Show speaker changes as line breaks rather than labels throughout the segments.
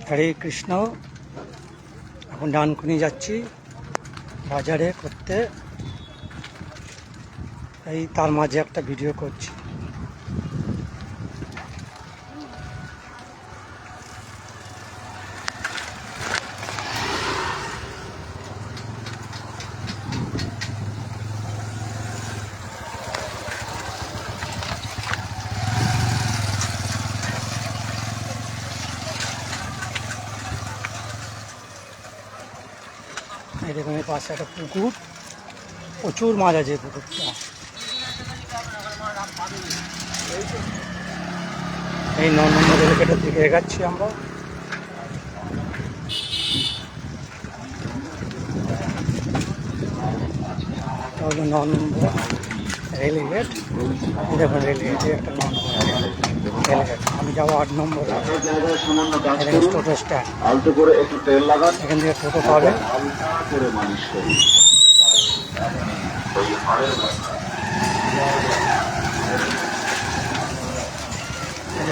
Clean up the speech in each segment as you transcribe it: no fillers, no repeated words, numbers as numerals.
হরে কৃষ্ণ। এখন ডানকুনি যাচ্ছি বাজারে করতে, এই তার মাঝে একটা ভিডিও করছি। এই দেখুন এই পাশে একটা পুকুর, প্রচুর মাছ আছে পুকুরটা। এই 9 নম্বর রেলগেটের দিকে এগাচ্ছি আমরা। তাহলে 9 নম্বর রেলগেট, দেখুন রেলগেটে একটা 9 নম্বর রেলগেট। আমি যাবো 8 নম্বর টোটো স্ট্যান্ড। এখান থেকে টোটো পাবে।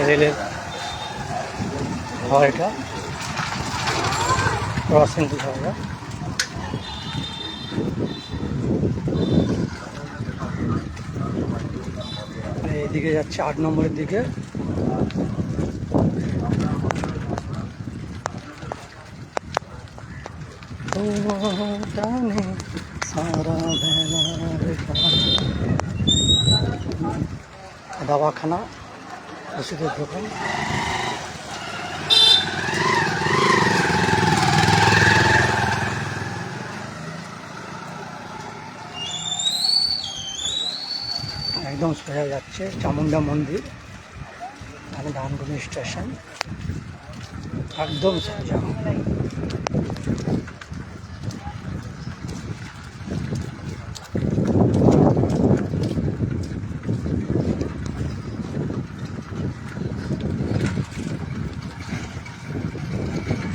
রেলের ঘর, এটা ক্রসিং জায়গা। এইদিকে যাচ্ছে 8 নম্বরের দিকে। দাবাখানা, ওষুধের দোকান। একদম সোজা যাচ্ছে চামুন্ডা মন্দির, মানে ডানকুনি স্টেশন, একদম সোজা।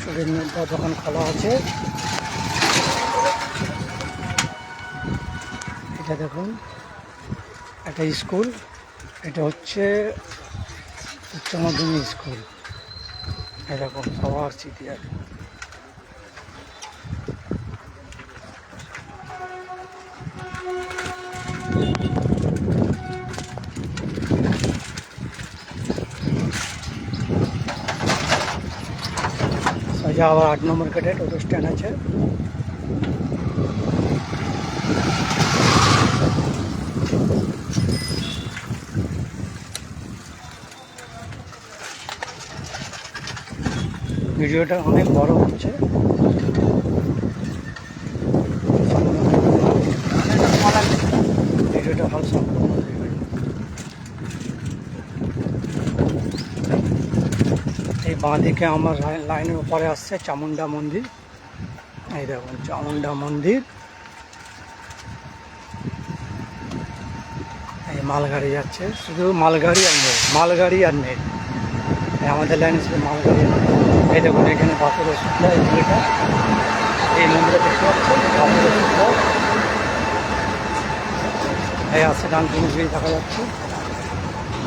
সুরেন্দ্র দোকান খোলা আছে। এটা দেখুন একটা স্কুল, এটা হচ্ছে উচ্চ মাধ্যমিক স্কুল। এরকম সবার স্মৃতি আছে। সোজা আবার 8 নম্বর গেটে টোটো স্ট্যান্ড আছে। ভিডিওটা অনেক বড় হচ্ছে। ভিডিওটা ভালো সম্পূর্ণ দেখবেন। এই বাঁ দিকে আমার লাইনের উপরে আসছে চামুন্ডা মন্দির। এই দেখুন চামুন্ডা মন্দির। এই মালগাড়ি যাচ্ছে, শুধু মালগাড়ি আর নেই, মালগাড়ি আর নেই। আমাদের লাইনে শুধু মালগাড়ি। এই দেখুন এখানে বাসের ওষুধ এই দিকেটা, এই মন্দিরে দেখতে পাচ্ছেন বাসের ওষুধ। এই আসছে ডানকুনি ব্রিজ দেখা যাচ্ছে,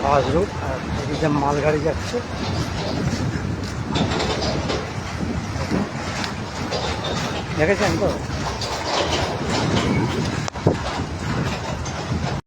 বাস রুট। আর এদিকে মালগাড়ি যাচ্ছে। দেখেছেন তো?